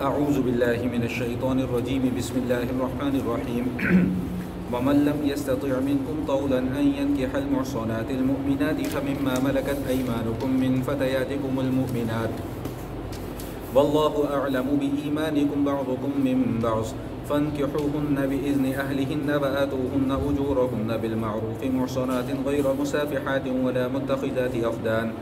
اعوذ باللہ من الشیطان الرجیم بسم اللہ الرحمن الرحیم ومن لم يستطع منكم طولا أن ينكح المحصنات المؤمنات فمما ملكت أيمانكم من فتياتكم المؤمنات والله أعلم بإيمانكم بعضكم من بعض فانكحوهن بإذن أهلهن وآتوهن أجورهن بالمعروف محصنات غير مسافحات ولا متخذات أخدان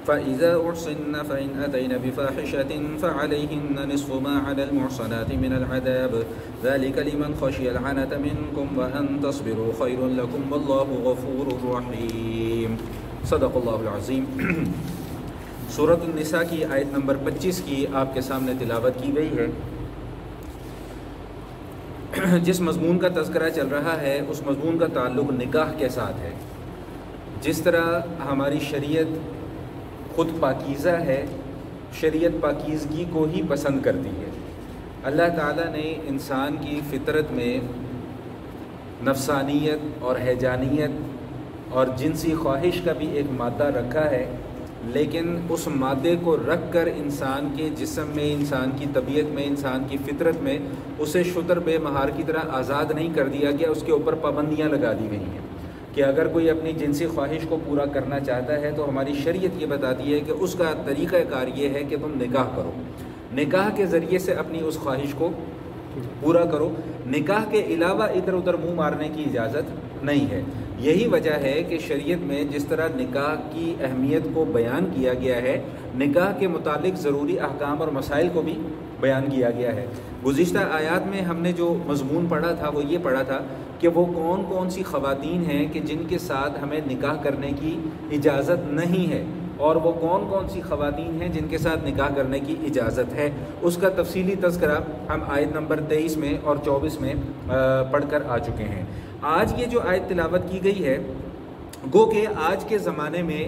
فإذا أحصن فإن أتين بفاحشة فعليهن نصف ما على المحصنات من العذاب ذلك لمن خشي العنة منكم وأن تصبروا خير لكم والله غفور رحيم صدق اللہ العظیم۔ سورۃ النساء کی آیت نمبر 25 کی آپ کے سامنے تلاوت کی گئی ہے۔ جس مضمون کا تذکرہ چل رہا ہے اس مضمون کا تعلق نکاح کے ساتھ ہے۔ جس طرح ہماری شریعت خود پاکیزہ ہے، شریعت پاکیزگی کو ہی پسند کرتی ہے۔ اللہ تعالیٰ نے انسان کی فطرت میں نفسانیت اور ہیجانیت اور جنسی خواہش کا بھی ایک مادہ رکھا ہے، لیکن اس مادے کو رکھ کر انسان کے جسم میں، انسان کی طبیعت میں، انسان کی فطرت میں اسے شتر بے مہار کی طرح آزاد نہیں کر دیا گیا، اس کے اوپر پابندیاں لگا دی گئی ہیں کہ اگر کوئی اپنی جنسی خواہش کو پورا کرنا چاہتا ہے تو ہماری شریعت یہ بتاتی ہے کہ اس کا طریقہ کار یہ ہے کہ تم نکاح کرو، نکاح کے ذریعے سے اپنی اس خواہش کو پورا کرو، نکاح کے علاوہ ادھر ادھر منہ مارنے کی اجازت نہیں ہے۔ یہی وجہ ہے کہ شریعت میں جس طرح نکاح کی اہمیت کو بیان کیا گیا ہے، نکاح کے متعلق ضروری احکام اور مسائل کو بھی بیان کیا گیا ہے۔ گزشتہ آیات میں ہم نے جو مضمون پڑھا تھا وہ یہ پڑھا تھا کہ وہ کون کون سی خواتین ہیں کہ جن کے ساتھ ہمیں نکاح کرنے کی اجازت نہیں ہے، اور وہ کون کون سی خواتین ہیں جن کے ساتھ نکاح کرنے کی اجازت ہے۔ اس کا تفصیلی تذکرہ ہم آیت نمبر 23 میں اور 24 میں پڑھ کر آ چکے ہیں۔ آج یہ جو آیت تلاوت کی گئی ہے، گو کہ آج کے زمانے میں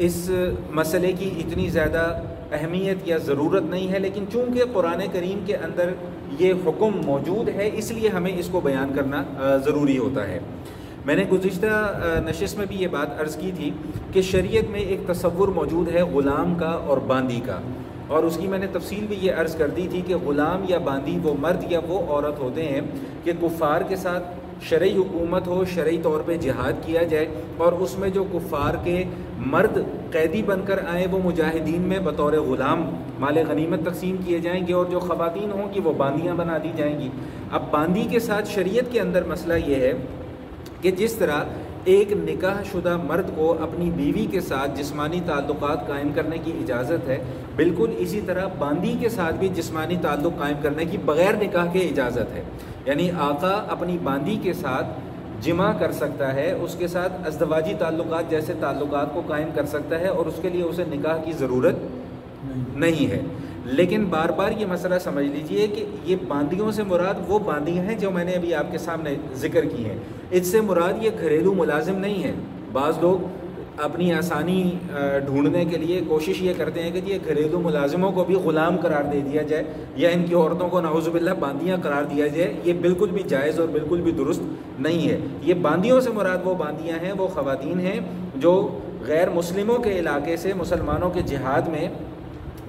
اس مسئلے کی اتنی زیادہ اہمیت یا ضرورت نہیں ہے، لیکن چونکہ قرآن کریم کے اندر یہ حکم موجود ہے اس لیے ہمیں اس کو بیان کرنا ضروری ہوتا ہے۔ میں نے گزشتہ نشست میں بھی یہ بات عرض کی تھی کہ شریعت میں ایک تصور موجود ہے غلام کا اور باندی کا، اور اس کی میں نے تفصیل بھی یہ عرض کر دی تھی کہ غلام یا باندی وہ مرد یا وہ عورت ہوتے ہیں کہ کفار کے ساتھ شرعی حکومت ہو، شرعی طور پہ جہاد کیا جائے، اور اس میں جو کفار کے مرد قیدی بن کر آئیں وہ مجاہدین میں بطور غلام مال غنیمت تقسیم کیے جائیں گے، اور جو خواتین ہوں کہ وہ باندیاں بنا دی جائیں گی۔ اب باندی کے ساتھ شریعت کے اندر مسئلہ یہ ہے کہ جس طرح ایک نکاح شدہ مرد کو اپنی بیوی کے ساتھ جسمانی تعلقات قائم کرنے کی اجازت ہے، بالکل اسی طرح باندی کے ساتھ بھی جسمانی تعلق قائم کرنے کی بغیر نکاح کے اجازت ہے۔ یعنی آقا اپنی باندی کے ساتھ جمع کر سکتا ہے، اس کے ساتھ ازدواجی تعلقات جیسے تعلقات کو قائم کر سکتا ہے، اور اس کے لیے اسے نکاح کی ضرورت نہیں ہے۔ لیکن بار بار یہ مسئلہ سمجھ لیجئے کہ یہ باندیوں سے مراد وہ باندیاں ہیں جو میں نے ابھی آپ کے سامنے ذکر کی ہیں، اس سے مراد یہ گھریلو ملازم نہیں ہے۔ بعض لوگ اپنی آسانی ڈھونڈنے کے لیے کوشش یہ کرتے ہیں کہ یہ گھریلو ملازموں کو بھی غلام قرار دے دیا جائے، یا ان کی عورتوں کو نعوذ باللہ باندیاں قرار دیا جائے۔ یہ بالکل بھی جائز اور بالکل بھی درست نہیں ہے۔ یہ باندیوں سے مراد وہ باندیاں ہیں، وہ خواتین ہیں جو غیر مسلموں کے علاقے سے مسلمانوں کے جہاد میں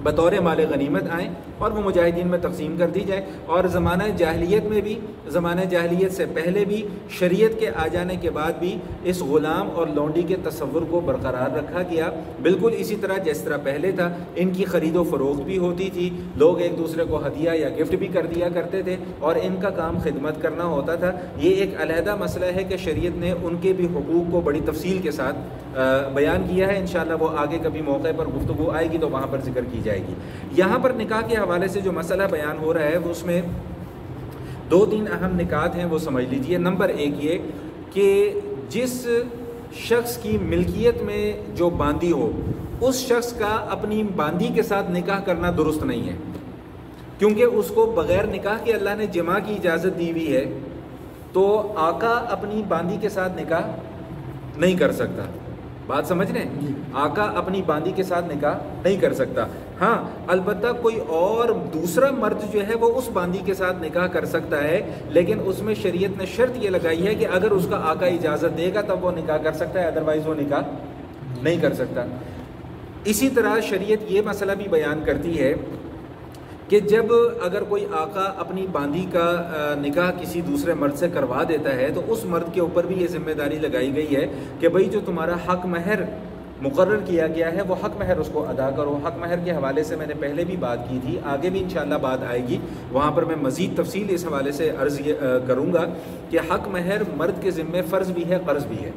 بطور مال غنیمت آئیں اور وہ مجاہدین میں تقسیم کر دی جائے۔ اور زمانہ جاہلیت میں بھی، زمانہ جاہلیت سے پہلے بھی، شریعت کے آ جانے کے بعد بھی اس غلام اور لونڈی کے تصور کو برقرار رکھا گیا، بالکل اسی طرح جس طرح پہلے تھا۔ ان کی خرید و فروخت بھی ہوتی تھی، لوگ ایک دوسرے کو ہدیہ یا گفٹ بھی کر دیا کرتے تھے، اور ان کا کام خدمت کرنا ہوتا تھا۔ یہ ایک علیحدہ مسئلہ ہے کہ شریعت نے ان کے بھی حقوق کو بڑی تفصیل کے ساتھ بیان کیا ہے۔ انشاءاللہ وہ آگے کبھی موقع پر گفتگو آئے گی تو وہاں پر ذکر کی جائے گی۔ یہاں پر نکاح کے حوالے سے جو مسئلہ بیان ہو رہا ہے اس میں 2-3 اہم نکات ہیں، وہ سمجھ لیجئے۔ نمبر 1 یہ کہ جس شخص کی ملکیت میں جو باندی ہو، اس شخص کا اپنی باندی کے ساتھ نکاح کرنا درست نہیں ہے، کیونکہ اس کو بغیر نکاح کے اللہ نے جماع کی اجازت دی ہوئی ہے، تو آقا اپنی باندی کے ساتھ نکاح نہیں کر سکتا۔ بات سمجھ رہے ہیں؟ آقا اپنی باندی کے ساتھ نکاح نہیں کر سکتا۔ ہاں البتہ کوئی اور دوسرا مرد جو ہے وہ اس باندی کے ساتھ نکاح کر سکتا ہے، لیکن اس میں شریعت نے شرط یہ لگائی ہے کہ اگر اس کا آقا اجازت دے گا تب وہ نکاح کر سکتا ہے، ادروائز وہ نکاح نہیں کر سکتا۔ اسی طرح شریعت یہ مسئلہ بھی بیان کرتی ہے کہ جب اگر کوئی آقا اپنی باندی کا نکاح کسی دوسرے مرد سے کروا دیتا ہے تو اس مرد کے اوپر بھی یہ ذمہ داری لگائی گئی ہے کہ بھئی جو تمہارا حق مہر مقرر کیا گیا ہے وہ حق مہر اس کو ادا کرو۔ حق مہر کے حوالے سے میں نے پہلے بھی بات کی تھی، آگے بھی انشاءاللہ بات آئے گی، وہاں پر میں مزید تفصیل اس حوالے سے عرض کروں گا کہ حق مہر مرد کے ذمے فرض بھی ہے، قرض بھی ہے۔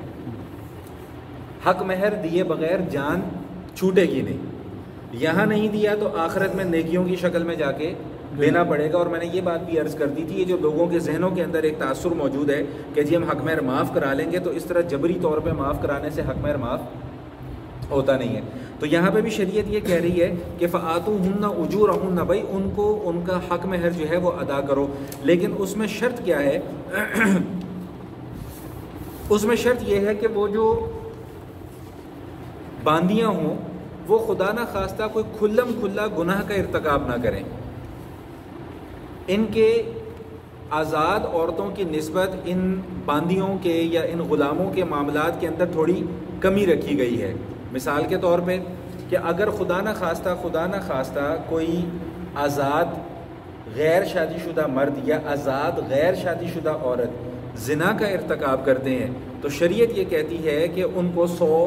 حق مہر دیے بغیر جان چھوٹے گی نہیں، یہاں نہیں دیا تو آخرت میں نیکیوں کی شکل میں جا کے دینا پڑے گا۔ اور میں نے یہ بات بھی عرض کر دی تھی، یہ جو لوگوں کے ذہنوں کے اندر ایک تاثر موجود ہے کہ جی ہم حق مہر معاف کرا لیں گے، تو اس طرح جبری طور پہ معاف کرانے سے حق مہر معاف ہوتا نہیں ہے۔ تو یہاں پہ بھی شریعت یہ کہہ رہی ہے کہ فآتوہن اجورہن، بھائی ان کو ان کا حق مہر جو ہے وہ ادا کرو، لیکن اس میں شرط کیا ہے؟ اس میں شرط یہ ہے کہ وہ جو باندیاں ہوں وہ خدا نہ خواستہ کوئی کھلم کھلا گناہ کا ارتکاب نہ کریں۔ ان کے آزاد عورتوں کی نسبت ان باندیوں کے یا ان غلاموں کے معاملات کے اندر تھوڑی کمی رکھی گئی ہے۔ مثال کے طور پہ کہ اگر خدا نہ خواستہ کوئی آزاد غیر شادی شدہ مرد یا آزاد غیر شادی شدہ عورت زنا کا ارتکاب کرتے ہیں تو شریعت یہ کہتی ہے کہ ان کو 100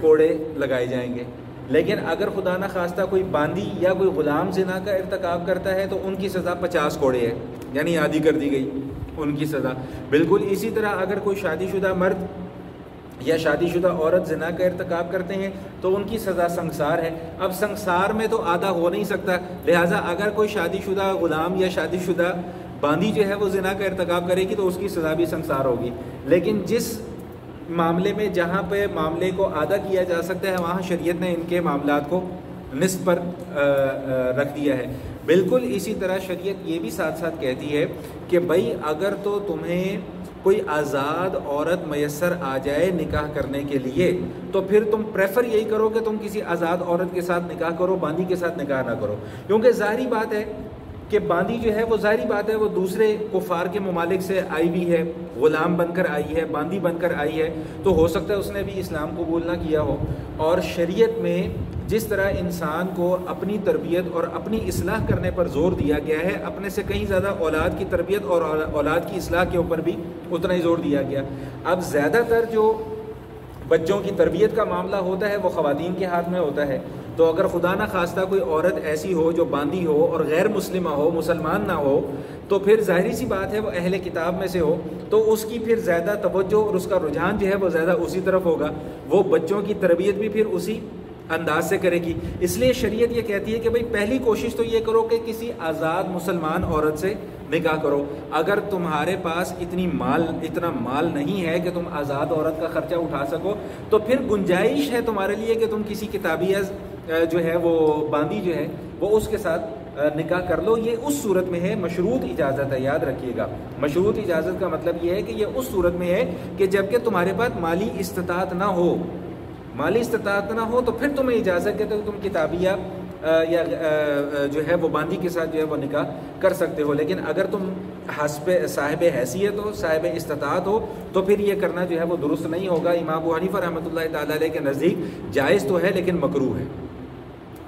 کوڑے لگائے جائیں گے، لیکن اگر خدا نہ خواستہ کوئی باندی یا کوئی غلام زنا کا ارتکاب کرتا ہے تو ان کی سزا 50 کوڑے ہے، یعنی عادی کر دی گئی ان کی سزا۔ بالکل اسی طرح اگر کوئی شادی شدہ مرد یا شادی شدہ عورت زنا کا ارتکاب کرتے ہیں تو ان کی سزا سنگسار ہے۔ اب سنگسار میں تو آدھا ہو نہیں سکتا، لہٰذا اگر کوئی شادی شدہ غلام یا شادی شدہ باندی جو ہے وہ زنا کا ارتکاب کرے گی تو اس کی سزا بھی سنگسار ہوگی۔ لیکن جس معاملے میں جہاں پہ معاملے کو آدھا کیا جا سکتا ہے وہاں شریعت نے ان کے معاملات کو نصف پر رکھ دیا ہے۔ بالکل اسی طرح شریعت یہ بھی ساتھ ساتھ کہتی ہے کہ بھائی اگر تو تمہیں کوئی آزاد عورت میسر آ جائے نکاح کرنے کے لیے تو پھر تم پریفر یہی کرو کہ تم کسی آزاد عورت کے ساتھ نکاح کرو، باندی کے ساتھ نکاح نہ کرو، کیونکہ ظاہری بات ہے کہ باندی جو ہے وہ ظاہری بات ہے وہ دوسرے کفار کے ممالک سے آئی بھی ہے، غلام بن کر آئی ہے، باندی بن کر آئی ہے، تو ہو سکتا ہے اس نے بھی اسلام قبول نہ کیا ہو۔ اور شریعت میں جس طرح انسان کو اپنی تربیت اور اپنی اصلاح کرنے پر زور دیا گیا ہے، اپنے سے کہیں زیادہ اولاد کی تربیت اور اولاد کی اصلاح کے اوپر بھی اتنا ہی زور دیا گیا۔ اب زیادہ تر جو بچوں کی تربیت کا معاملہ ہوتا ہے وہ خواتین کے ہاتھ میں ہوتا ہے، تو اگر خدا نہ خواستہ کوئی عورت ایسی ہو جو باندی ہو اور غیر مسلمہ ہو، مسلمان نہ ہو، تو پھر ظاہری سی بات ہے وہ اہل کتاب میں سے ہو تو اس کی پھر زیادہ توجہ اور اس کا رجحان جو ہے وہ زیادہ اسی طرف ہوگا، وہ بچوں کی تربیت بھی پھر اسی انداز سے کرے گی۔ اس لیے شریعت یہ کہتی ہے کہ بھئی پہلی کوشش تو یہ کرو کہ کسی آزاد مسلمان عورت سے نکاح کرو۔ اگر تمہارے پاس اتنا مال نہیں ہے کہ تم آزاد عورت کا خرچہ اٹھا سکو تو پھر گنجائش ہے تمہارے لیے کہ تم کسی کتابی جو ہے وہ باندی جو ہے وہ اس کے ساتھ نکاح کر لو۔ یہ اس صورت میں ہے، مشروط اجازت ہے، یاد رکھیے گا۔ مشروط اجازت کا مطلب یہ ہے کہ یہ اس صورت میں ہے کہ جب کہ تمہارے پاس مالی استطاعت نہ ہو، مالی استطاعت نہ ہو تو پھر تمہیں اجازت ہے کہ تم کتابیہ یا جو ہے وہ باندی کے ساتھ جو ہے وہ نکاح کر سکتے ہو، لیکن اگر تم صاحب حیثیت ہو، صاحب استطاعت ہو تو پھر یہ کرنا جو ہے وہ درست نہیں ہوگا۔ امام ابو حنیفہ رحمۃ اللہ تعالیٰ علیہ کے نزدیک جائز تو ہے لیکن مکروہ ہے۔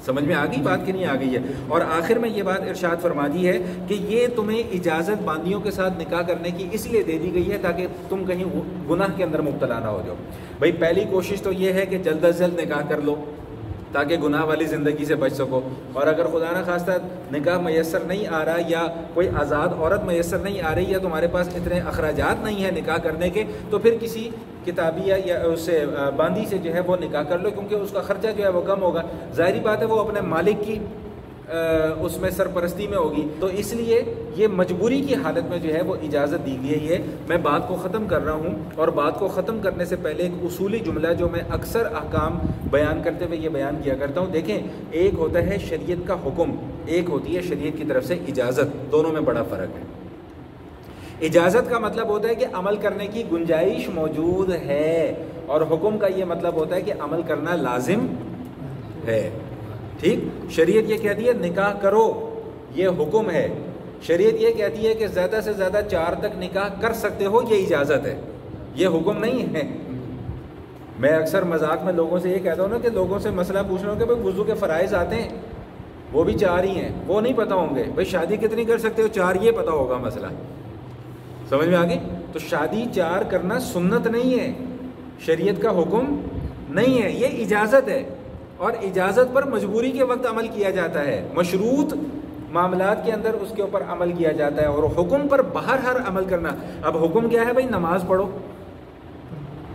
سمجھ میں آ گئی بات کہ نہیں آ گئی ہے؟ اور آخر میں یہ بات ارشاد فرما دی ہے کہ یہ تمہیں اجازت باندیوں کے ساتھ نکاح کرنے کی اس لیے دے دی گئی ہے تاکہ تم کہیں گناہ کے اندر مبتلا نہ ہو جاؤ۔ بھائی پہلی کوشش تو یہ ہے کہ جلد از جلد نکاح کر لو تاکہ گناہ والی زندگی سے بچ سکو، اور اگر خدا نہ خواستہ نکاح میسر نہیں آ رہا یا کوئی آزاد عورت میسر نہیں آ رہی یا تمہارے پاس اتنے اخراجات نہیں ہیں نکاح کرنے کے تو پھر کسی کتابیہ یا اس سے باندی سے جو ہے وہ نکاح کر لو، کیونکہ اس کا خرچہ جو ہے وہ کم ہوگا۔ ظاہری بات ہے وہ اپنے مالک کی اس میں سرپرستی میں ہوگی، تو اس لیے یہ مجبوری کی حالت میں جو ہے وہ اجازت دی گئی ہے۔ میں بات کو ختم کر رہا ہوں، اور بات کو ختم کرنے سے پہلے ایک اصولی جملہ جو میں اکثر احکام بیان کرتے ہوئے یہ بیان کیا کرتا ہوں۔ دیکھیں، ایک ہوتا ہے شریعت کا حکم، ایک ہوتی ہے شریعت کی طرف سے اجازت، دونوں میں بڑا فرق ہے۔ اجازت کا مطلب ہوتا ہے کہ عمل کرنے کی گنجائش موجود ہے، اور حکم کا یہ مطلب ہوتا ہے کہ عمل کرنا لازم ہے۔ ٹھیک، شریعت یہ کہتی ہے نکاح کرو، یہ حکم ہے۔ شریعت یہ کہتی ہے کہ زیادہ سے زیادہ 4 تک نکاح کر سکتے ہو، یہ اجازت ہے، یہ حکم نہیں ہے۔ میں اکثر مذاق میں لوگوں سے یہ کہتا ہوں نا کہ لوگوں سے مسئلہ پوچھ رہا ہوں کہ بھائی وضو کے فرائض آتے ہیں، وہ بھی 4 ہی ہیں، وہ نہیں پتہ ہوں گے بھائی شادی کتنی کر سکتے ہو، 4 یہ پتہ ہوگا مسئلہ، سمجھ میں آ گئی؟ تو شادی 4 کرنا سنت نہیں ہے، شریعت کا حکم نہیں ہے، یہ اجازت ہے، اور اجازت پر مجبوری کے وقت عمل کیا جاتا ہے، مشروط معاملات کے اندر اس کے اوپر عمل کیا جاتا ہے، اور حکم پر ہر عمل کرنا۔ اب حکم کیا ہے بھائی نماز پڑھو،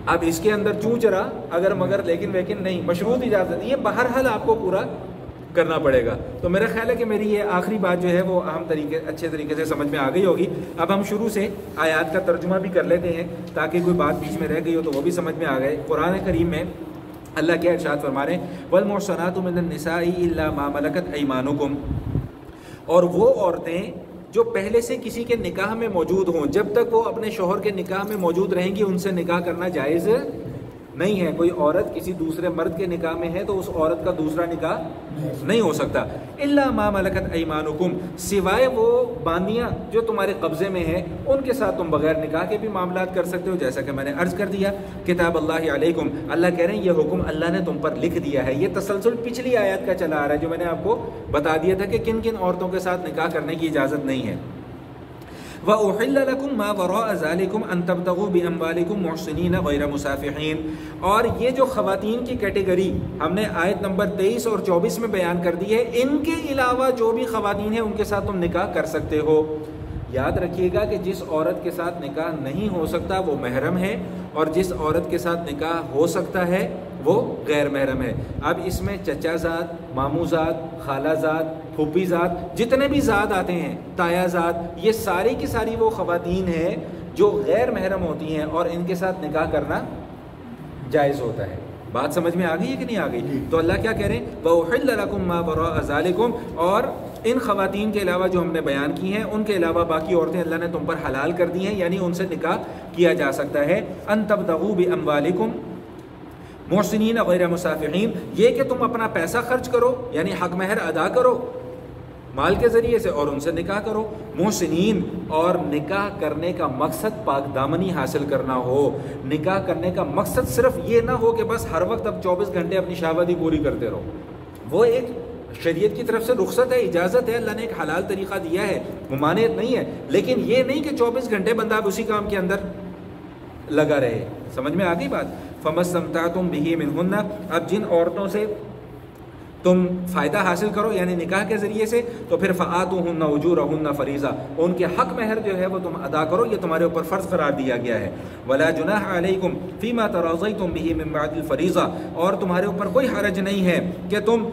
اب اس کے اندر چوں چرا اگر مگر لیکن ویکن نہیں، مشروط اجازت، یہ بہرحال آپ کو پورا کرنا پڑے گا۔ تو میرا خیال ہے کہ میری یہ آخری بات جو ہے وہ اچھے طریقے سے سمجھ میں آ گئی ہوگی۔ اب ہم شروع سے آیات کا ترجمہ بھی کر لیتے ہیں تاکہ کوئی بات بیچ میں رہ گئی ہو تو وہ بھی سمجھ میں آ گئے۔ قرآن کریم میں اللہ کیا ارشاد فرما رہے ہیں، وَالْمُحْصَنَاتُ مِنَ النِّسَاءِ إِلَّا مَا مَلَكَتْ أَيْمَانُكُمْ، اور وہ عورتیں جو پہلے سے کسی کے نکاح میں موجود ہوں، جب تک وہ اپنے شوہر کے نکاح میں موجود رہیں گی ان سے نکاح کرنا جائز نہیں ہے۔ کوئی عورت کسی دوسرے مرد کے نکاح میں ہے تو اس عورت کا دوسرا نکاح نہیں ہو سکتا۔ الا ما ملکت ایمانکم، سوائے وہ باندیاں جو تمہارے قبضے میں ہیں، ان کے ساتھ تم بغیر نکاح کے بھی معاملات کر سکتے ہو، جیسا کہ میں نے عرض کر دیا۔ کتاب اللہ علیکم، اللہ کہہ رہے ہیں یہ حکم اللہ نے تم پر لکھ دیا ہے۔ یہ تسلسل پچھلی آیات کا چلا آ رہا ہے جو میں نے آپ کو بتا دیا تھا کہ کن کن عورتوں کے ساتھ نکاح کرنے کی اجازت نہیں ہے۔ وَأُحِلَّ لَكُم مَّا وَرَاءَ ذَلِكُمْ أَن تَبْتَغُوا بِأَمْوَالِكُمْ مُحْصِنِينَ غَيْرَ مُسَافِحِينَ، اور یہ جو خواتین کی کیٹیگری ہم نے آیت نمبر 23 اور 24 میں بیان کر دی ہے، ان کے علاوہ جو بھی خواتین ہیں ان کے ساتھ تم نکاح کر سکتے ہو۔ یاد رکھیے گا کہ جس عورت کے ساتھ نکاح نہیں ہو سکتا وہ محرم ہے، اور جس عورت کے ساتھ نکاح ہو سکتا ہے وہ غیر محرم ہے۔ اب اس میں چچا زاد، ماموں زاد، خالہ زاد، پھوپھی زاد، جتنے بھی زاد آتے ہیں، تایا زاد، یہ ساری کی ساری وہ خواتین ہیں جو غیر محرم ہوتی ہیں اور ان کے ساتھ نکاح کرنا جائز ہوتا ہے۔ بات سمجھ میں آ گئی ہے کہ نہیں آ گئی؟ تو اللہ کیا کہہ رہے ہیں، وَأُحِلَّ لَكُم مَّا وَرَاءَ ذَلِكُمْ، اور ان خواتین کے علاوہ جو ہم نے بیان کی ہیں ان کے علاوہ باقی عورتیں اللہ نے تم پر حلال کر دی ہیں، یعنی ان سے نکاح کیا جا سکتا ہے۔ أَن تَبْتَغُوا بِأَمْوَالِكُمْ محسنین غیر مسافحین، یہ کہ تم اپنا پیسہ خرچ کرو، یعنی حق مہر ادا کرو مال کے ذریعے سے اور ان سے نکاح کرو۔ محسنین، اور نکاح کرنے کا مقصد پاک دامنی حاصل کرنا ہو۔ نکاح کرنے کا مقصد صرف یہ نہ ہو کہ بس ہر وقت اب 24 گھنٹے اپنی شہوت پوری کرتے رہو، وہ ایک شریعت کی طرف سے رخصت ہے، اجازت ہے، اللہ نے ایک حلال طریقہ دیا ہے، ممانعت نہیں ہے، لیکن یہ نہیں کہ 24 گھنٹے بندہ اب اسی کام کے اندر لگا رہے۔ سمجھ میں آ گئی بات؟ فَمَا اسْتَمْتَعْتُم بِهِ مِنْهُنَّ، اب جن عورتوں سے تم فائدہ حاصل کرو یعنی نکاح کے ذریعے سے، تو پھر فَآتُوهُنَّ أُجُورَهُنَّ فَرِيضَةً، ان کے حق مہر جو ہے وہ تم ادا کرو، یہ تمہارے اوپر فرض قرار دیا گیا ہے۔ وَلَا جُنَاحَ عَلَيْكُمْ فِي مَا تَرَاضَيْتُم بِهِ مِن بَعْدِ الْفَرِيضَةِ، اور تمہارے اوپر کوئی حرج نہیں ہے کہ تم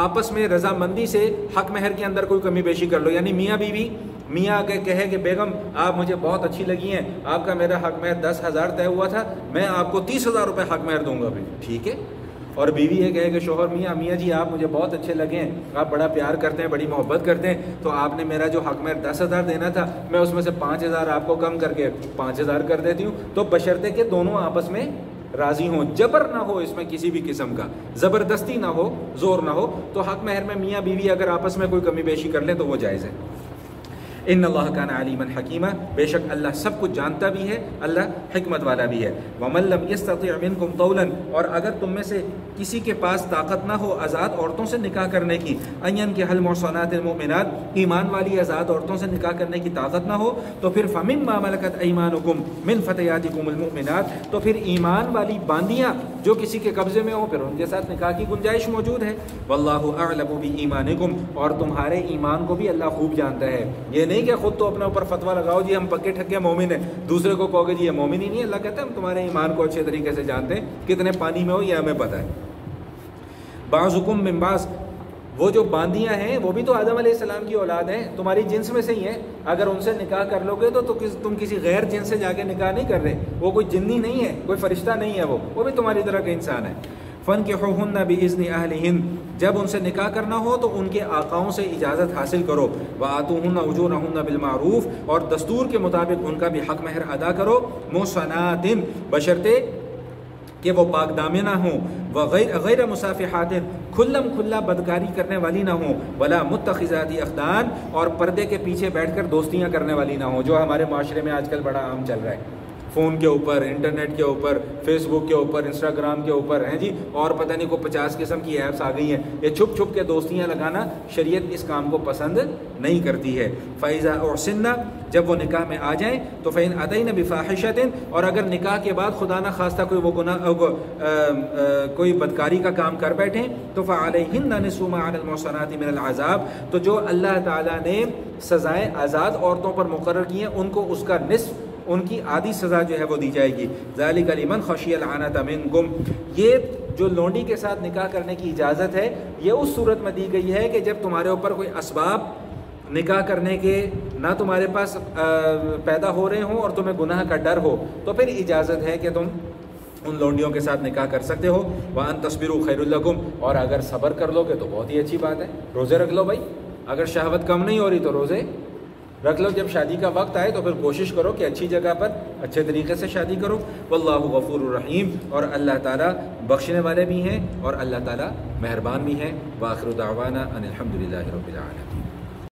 آپس میں رضامندی سے حق مہر کے اندر کوئی کمی بیشی کر لو، یعنی میاں بیوی، میاں کہے کہ بیگم آپ مجھے بہت اچھی لگی ہیں، آپ کا میرا حق مہر 10,000 طے ہوا تھا، میں آپ کو 30,000 روپے حق مہر دوں گا بھی، ٹھیک ہے۔ اور بیوی یہ کہے کہ شوہر میاں جی آپ مجھے بہت اچھے لگے ہیں، آپ بڑا پیار کرتے ہیں، بڑی محبت کرتے ہیں، تو آپ نے میرا جو حق مہر 10,000 دینا تھا میں اس میں سے 5,000 آپ کو کم کر کے 5,000 کر دیتی ہوں، تو بشرطے کہ دونوں آپس میں راضی ہوں، جبر نہ ہو اس میں کسی بھی قسم کا، زبردستی نہ ہو، زور نہ ہو، تو حق مہر میں میاں بیوی اگر آپس میں کوئی کمی بیشی کر لیں تو وہ جائز ہے۔ ان اللہ کان علیما حکیما، بے شک اللہ سب کچھ جانتا بھی ہے، اللہ حکمت والا بھی ہے۔ ومن لم یستطع منکم طولا، اور اگر تم میں سے کسی کے پاس طاقت نہ ہو آزاد عورتوں سے نکاح کرنے کی، ان ينكح المحصنات المؤمنات، ایمان والی آزاد عورتوں سے نکاح کرنے کی طاقت نہ ہو، تو پھر فمما ملکت ایمانکم من فتياتکم المؤمنات، تو پھر ایمان والی باندیاں جو کسی کے قبضے میں ہو پھر ان کے ساتھ نکاح کی گنجائش موجود ہے۔ واللہ اعلم بایمانکم، اور تمہارے ایمان کو بھی اللہ خوب جانتا ہے۔ یہ نہیں کہ خود تو اپنے اوپر فتویٰ لگاؤ جی ہم پکے ٹھکے مومن ہیں، دوسرے کو کہو گے جی یہ مومن ہی نہیں ہے۔ اللہ کہتا ہے ہم تمہارے ایمان کو اچھے طریقے سے جانتے ہیں، کتنے پانی میں ہو یہ ہمیں پتہ ہے۔ بعضکم من بعض، وہ جو باندیاں ہیں وہ بھی تو آدم علیہ السلام کی اولاد ہیں، تمہاری جنس میں سے ہی ہیں، اگر ان سے نکاح کر لو گے تو تم کسی غیر جنس سے جا کے نکاح نہیں کر رہے، وہ کوئی جنی نہیں ہے، کوئی فرشتہ نہیں ہے، وہ بھی تمہاری طرح کا انسان ہے۔ فَانكِحُوهُنَّ بِإِذْنِ أَهْلِهِنَّ، جب ان سے نکاح کرنا ہو تو ان کے آقاؤں سے اجازت حاصل کرو۔ وَآتُوهُنَّ أُجُورَهُنَّ بِالْمَعْرُوفِ، اور دستور کے مطابق ان کا بھی حق مہر ادا کرو۔ مُحْصَنَاتٍ، بشرطے کہ وہ پاک دامنہ ہوں، غیر مصافحات، کھلم کھلا بدکاری کرنے والی نہ ہوں، ولا متخذات اخدان، اور پردے کے پیچھے بیٹھ کر دوستیاں کرنے والی نہ ہوں، جو ہمارے معاشرے میں آج کل بڑا عام چل رہا ہے۔ فون کے اوپر، انٹرنیٹ کے اوپر، فیس بک کے اوپر، انسٹاگرام کے اوپر ہیں جی، اور پتہ نہیں کو 50 قسم کی ایپس آ گئی ہیں، یہ چھپ چھپ کے دوستیاں لگانا شریعت اس کام کو پسند نہیں کرتی ہے۔ فَإِذَا أُحْصِنَّ، جب وہ نکاح میں آ جائیں تو فَإِنْ أَتَيْنَ بِفَاحِشَةٍ، اور اگر نکاح کے بعد خدا نہ خواستہ کوئی وہ گناہ کوئی بدکاری کا کام کر بیٹھیں تو فَعَلَيْهِنَّ نِصْفُ مَا عَلَى الْمُحْصَنَاتِ مِنَ الْعَذَابِ، تو جو اللہ تعالیٰ نے سزائیں آزاد عورتوں پر مقرر کی ہیں ان کو اس کا نصف، ان کی آدھی سزا جو ہے وہ دی جائے گی۔ ذَلِكَ لِمَنْ خَشِيَ الْعَنَتَ مِنْكُمْ، یہ جو لونڈی کے ساتھ نکاح کرنے کی اجازت ہے یہ اس صورت میں دی گئی ہے کہ جب تمہارے اوپر کوئی اسباب نکاح کرنے کے نہ تمہارے پاس پیدا ہو رہے ہوں اور تمہیں گناہ کا ڈر ہو، تو پھر اجازت ہے کہ تم ان لونڈیوں کے ساتھ نکاح کر سکتے ہو۔ وَأَن تَصْبِرُوا خَيْرٌ لَكُمْ، اور اگر صبر کر لو گے تو بہت ہی اچھی بات ہے، روزے رکھ لو بھائی، اگر شہوت کم نہیں ہو رہی تو روزے رکھ لو، جب شادی کا وقت آئے تو پھر کوشش کرو کہ اچھی جگہ پر اچھے طریقے سے شادی کرو۔ واللہ غفور الرحیم، اور اللہ تعالیٰ بخشنے والے بھی ہیں اور اللہ تعالیٰ مہربان بھی ہیں۔ وآخر دعوانا ان الحمد للہ رب العالمین۔